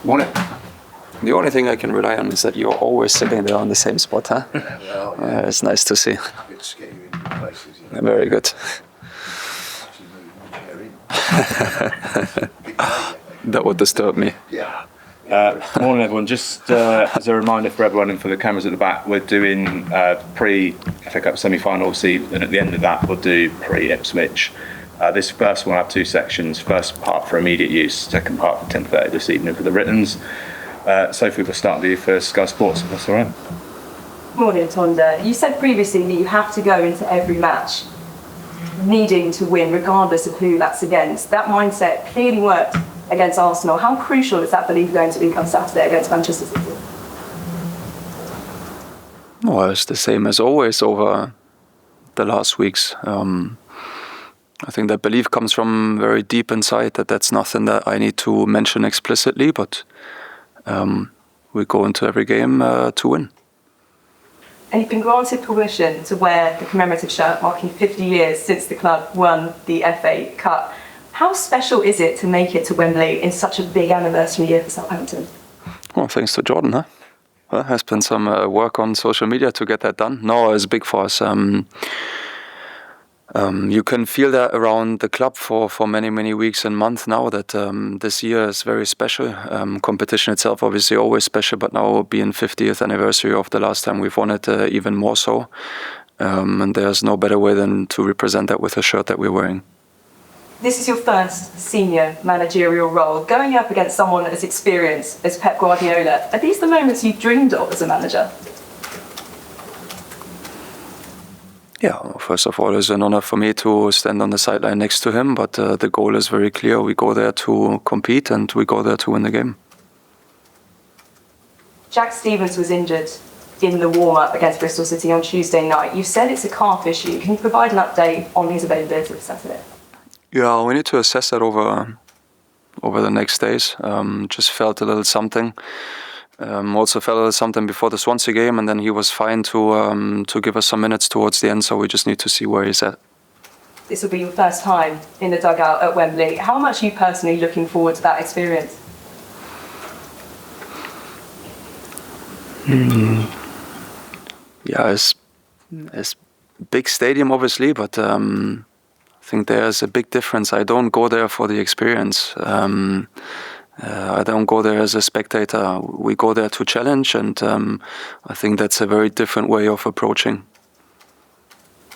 Morning. The only thing I can rely on is that you're always sitting there on the same spot, huh? Well, yeah. It's nice to see. It's get you into places. You know. Very good. Actually move one chair in. That would disturb me. Yeah. Morning everyone, just as a reminder for everyone and for the cameras at the back, we're doing pre-FA Cup semi-final, and at the end of that we'll do pre-Ipswich. This first one will have two sections, first part for immediate use, second part for 10:30 this evening for the writtens. Sophie, we'll start with you for Sky Sports, if that's all right. Morning, Tonda. You said previously that you have to go into every match needing to win regardless of who that's against. That mindset clearly worked against Arsenal. How crucial is that belief going to be come Saturday against Manchester City? Well, it's the same as always over the last weeks. I think that belief comes from very deep inside, that's nothing that I need to mention explicitly, but we go into every game to win. And you've been granted permission to wear the commemorative shirt marking 50 years since the club won the FA Cup. How special is it to make it to Wembley in such a big anniversary year for Southampton? Well, thanks to Jordan, huh? Well, has been some work on social media to get that done. No, it's big for us. You can feel that around the club for many, many weeks and months now that this year is very special. Competition itself obviously always special, but now being 50th anniversary of the last time we've won it, even more so. And there's no better way than to represent that with a shirt that we're wearing. This is your first senior managerial role. Going up against someone as experienced as Pep Guardiola, are these the moments you dreamed of as a manager? Yeah, first of all, it's an honor for me to stand on the sideline next to him, but the goal is very clear. We go there to compete and we go there to win the game. Jack Stevens was injured in the warm-up against Bristol City on Tuesday night. You said it's a calf issue. Can you provide an update on his availability for Saturday? Yeah, we need to assess that over the next days. Just felt a little something. Also felt a little something before the Swansea game, and then he was fine to give us some minutes towards the end. So we just need to see where he's at. This will be your first time in the dugout at Wembley. How much are you personally looking forward to that experience? Yeah, it's big stadium obviously, but I think there's a big difference. I don't go there for the experience. I don't go there as a spectator. We go there to challenge, and I think that's a very different way of approaching.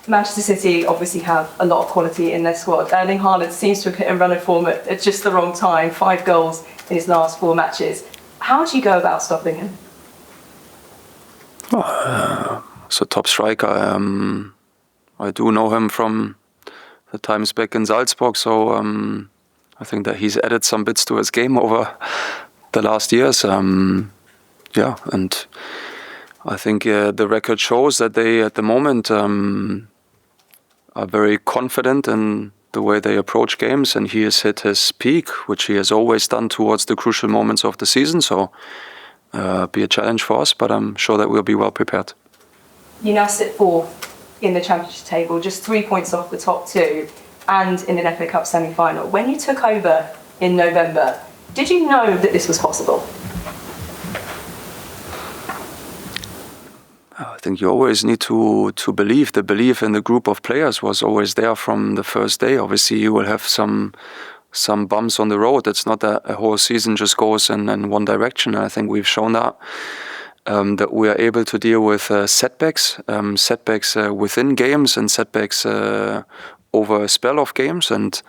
Manchester City obviously have a lot of quality in their squad. Erling Haaland seems to have hit a run of form at just the wrong time, 5 goals in his last 4 matches. How do you go about stopping him? So top striker. I do know him from the times back in Salzburg, so I think that he's added some bits to his game over the last years. Yeah, and I think the record shows that they, at the moment, are very confident in the way they approach games, and he has hit his peak, which he has always done towards the crucial moments of the season. So, be a challenge for us, but I'm sure that we'll be well prepared. You now sit 4th in the Championship table, just 3 points off the top 2. And in an FA Cup semi-final. When you took over in November, did you know that this was possible? I think you always need to believe. The belief in the group of players was always there from the first day. Obviously, you will have some bumps on the road. It's not that a whole season just goes in one direction. And I think we've shown that we are able to deal with setbacks within games and setbacks over a spell of games, and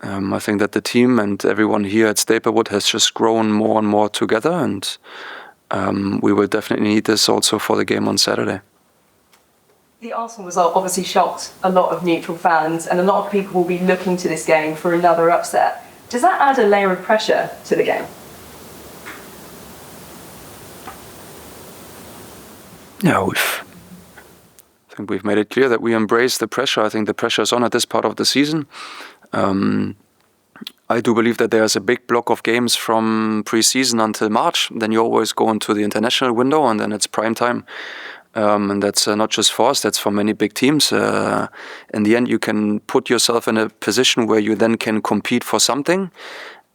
I think that the team and everyone here at Staplewood has just grown more and more together, and we will definitely need this also for the game on Saturday. The Arsenal result obviously shocked a lot of neutral fans, and a lot of people will be looking to this game for another upset. Does that add a layer of pressure to the game? Yeah, I think we've made it clear that we embrace the pressure. I think the pressure is on at this part of the season. I do believe that there's a big block of games from pre-season until March. Then you always go into the international window, and then it's prime time. And that's not just for us, that's for many big teams. In the end, you can put yourself in a position where you then can compete for something.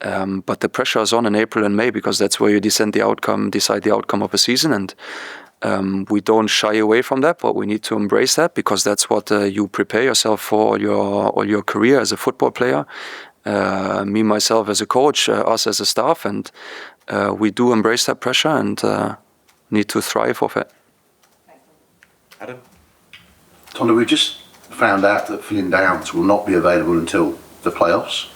But the pressure is on in April and May because that's where you decide the outcome of a season, and we don't shy away from that. But we need to embrace that because that's what you prepare yourself for all your career as a football player. Me, myself as a coach, us as a staff, and we do embrace that pressure and need to thrive off it. Adam? Tonda, we've just found out that Flynn Downes will not be available until the playoffs.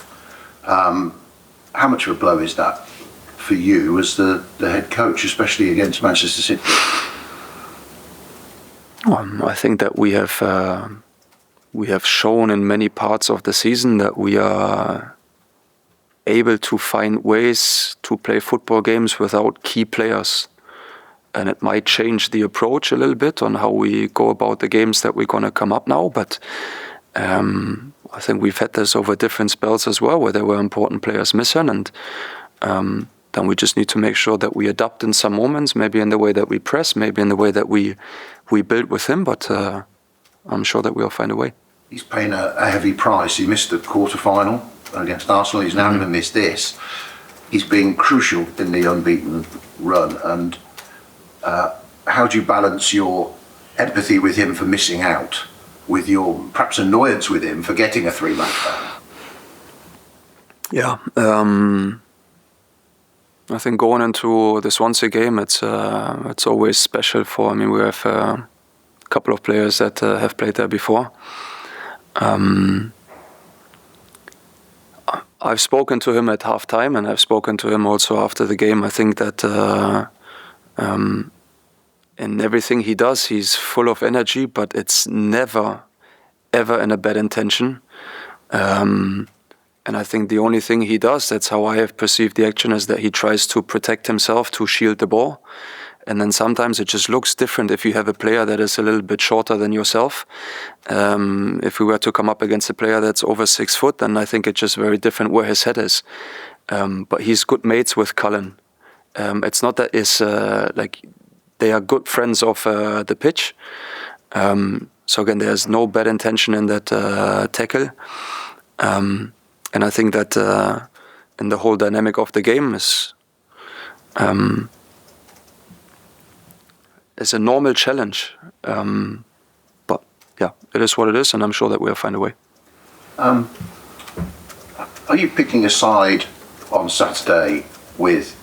How much of a blow is that for you as the head coach, especially against Manchester City? I think that we have shown in many parts of the season that we are able to find ways to play football games without key players. And it might change the approach a little bit on how we go about the games that we're going to come up now. But I think we've had this over different spells as well, where there were important players missing. And then we just need to make sure that we adapt in some moments, maybe in the way that we press, maybe in the way that we build with him. But I'm sure that we'll find a way. He's paying a heavy price. He missed the quarter-final against Arsenal. He's now going to miss this. He's been crucial in the unbeaten run. And how do you balance your empathy with him for missing out with your perhaps annoyance with him for getting a 3-match ban? Yeah, I think going into the Swansea game, it's always special for. I mean, we have a couple of players that have played there before. I've spoken to him at halftime, and I've spoken to him also after the game. I think that in everything he does, he's full of energy, but it's never, ever in a bad intention. And I think the only thing he does, that's how I have perceived the action, is that he tries to protect himself, to shield the ball. And then sometimes it just looks different if you have a player that is a little bit shorter than yourself. If we were to come up against a player that's over 6 foot, then I think it's just very different where his head is. But he's good mates with Cullen. It's not that it's like they are good friends off the pitch. So again, there's no bad intention in that tackle. And I think that in the whole dynamic of the game is a normal challenge. But yeah, it is what it is, and I'm sure that we'll find a way. Are you picking a side on Saturday with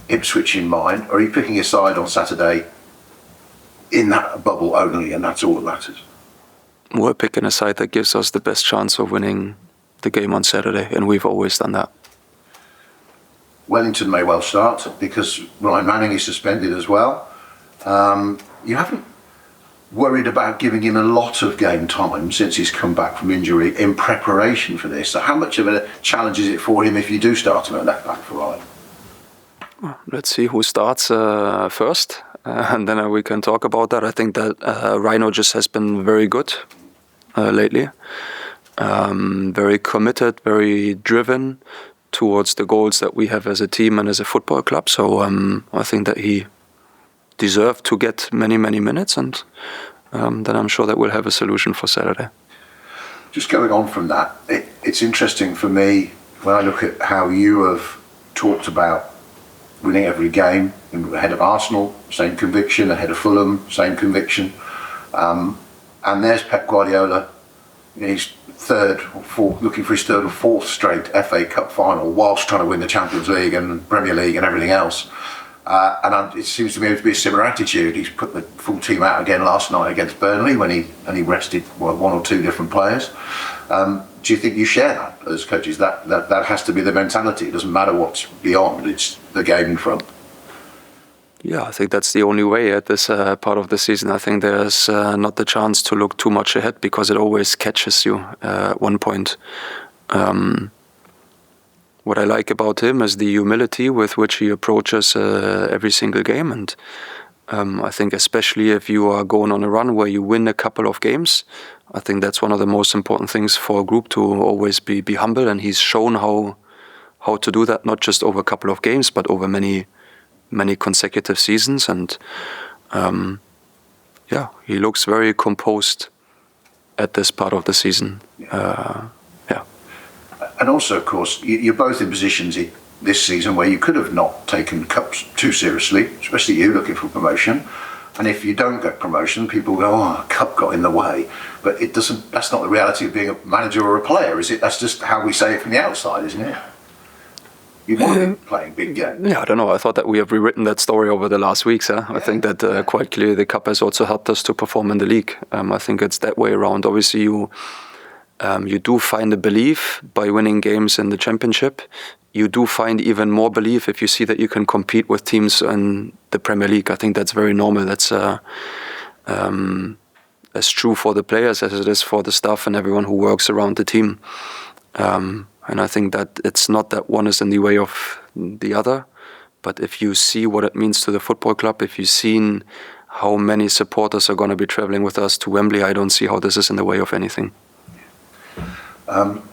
Ipswich in mind, or are you picking a side on Saturday in that bubble only, and that's all that matters? We're picking a side that gives us the best chance of winning the game on Saturday, and we've always done that. Wellington may well start because Ryan Manning is suspended as well. You haven't worried about giving him a lot of game time since he's come back from injury in preparation for this. So how much of a challenge is it for him if you do start him at left back for Ryan? Let's see who starts first, and then we can talk about that. I think that Rhino just has been very good lately. Very committed, very driven towards the goals that we have as a team and as a football club. So I think that he deserved to get many, many minutes, and then I'm sure that we'll have a solution for Saturday. Just going on from that, it's interesting for me when I look at how you have talked about winning every game. Ahead of Arsenal, same conviction. Ahead of Fulham, same conviction. And there's Pep Guardiola. He's looking for his third or fourth straight FA Cup final whilst trying to win the Champions League and Premier League and everything else. And it seems to me to be a similar attitude. He's put the full team out again last night against Burnley when he rested one or two different players. Do you think you share that as coaches? That has to be the mentality. It doesn't matter what's beyond, it's the game in front. Yeah, I think that's the only way at this part of the season. I think there's not the chance to look too much ahead because it always catches you at one point. What I like about him is the humility with which he approaches every single game. And I think especially if you are going on a run where you win a couple of games, I think that's one of the most important things for a group, to always be humble. And he's shown how to do that, not just over a couple of games, but over many consecutive seasons. And he looks very composed at this part of the season. And also, of course, you're both in positions this season where you could have not taken cups too seriously, especially you looking for promotion. And if you don't get promotion, people go, "Oh, a cup got in the way." But it doesn't. That's not the reality of being a manager or a player, is it? That's just how we say it from the outside, isn't it? You want to be playing big games. Yeah, I don't know. I thought that we have rewritten that story over the last weeks. Huh? I think that quite clearly the cup has also helped us to perform in the league. I think it's that way around. Obviously, you do find a belief by winning games in the championship. You do find even more belief if you see that you can compete with teams in the Premier League. I think that's very normal. That's as true for the players as it is for the staff and everyone who works around the team. And I think that it's not that one is in the way of the other, but if you see what it means to the football club, if you've seen how many supporters are going to be travelling with us to Wembley, I don't see how this is in the way of anything.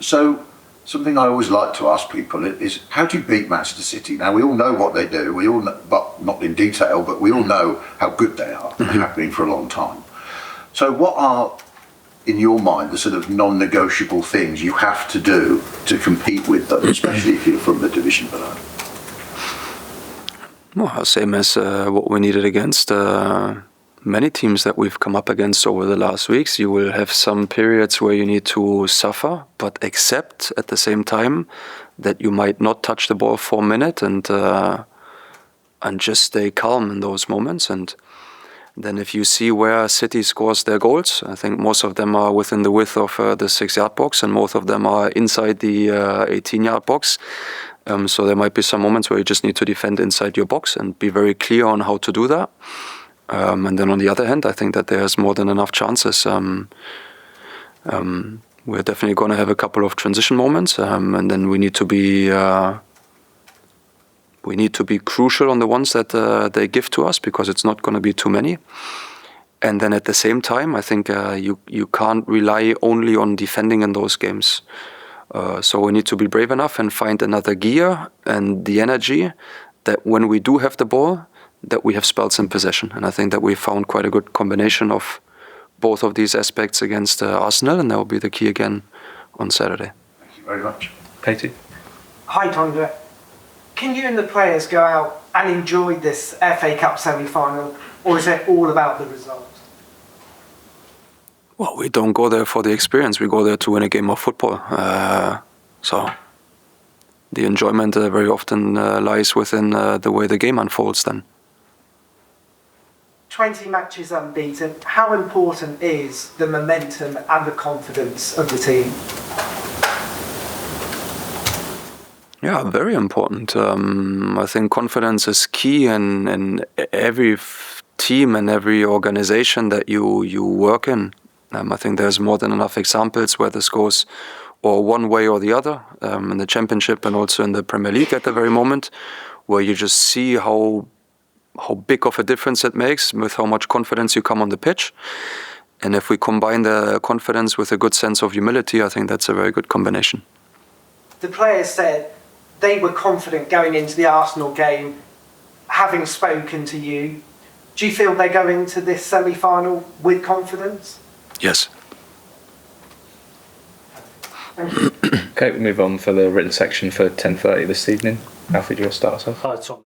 So something I always like to ask people is, how do you beat Manchester City? Now, we all know what they do, we all know, but not in detail, but we all know how good they are. They have been for a long time. So what are, in your mind, the sort of non-negotiable things you have to do to compete with them, especially if you're from the division below? Well, same as what we needed against many teams that we've come up against over the last weeks. You will have some periods where you need to suffer, but accept at the same time that you might not touch the ball for a minute and just stay calm in those moments. And then if you see where City scores their goals, I think most of them are within the width of the 6-yard box and most of them are inside the 18-yard box. So there might be some moments where you just need to defend inside your box and be very clear on how to do that. And then on the other hand, I think that there's more than enough chances. We're definitely going to have a couple of transition moments, and then we need to be crucial on the ones that they give to us, because it's not going to be too many. And then at the same time, I think you can't rely only on defending in those games. So we need to be brave enough and find another gear and the energy that when we do have the ball, that we have spells in possession. And I think that we found quite a good combination of both of these aspects against Arsenal, and that will be the key again on Saturday. Thank you very much. Katie? Hi, Tonda. Can you and the players go out and enjoy this FA Cup semi-final, or is it all about the result? Well, we don't go there for the experience. We go there to win a game of football. So the enjoyment very often lies within the way the game unfolds then. 20 matches unbeaten. How important is the momentum and the confidence of the team? Yeah, very important. I think confidence is key in every team and every organization that you work in. I think there's more than enough examples where this goes or one way or the other, in the Championship and also in the Premier League at the very moment, where you just see how big of a difference it makes with how much confidence you come on the pitch. And if we combine the confidence with a good sense of humility, I think that's a very good combination. The players said they were confident going into the Arsenal game, having spoken to you. Do you feel they go into this semi-final with confidence? Yes. Okay, we move on for the written section for 10:30 this evening. Alfie, do you want to start us off? Hi, Tom.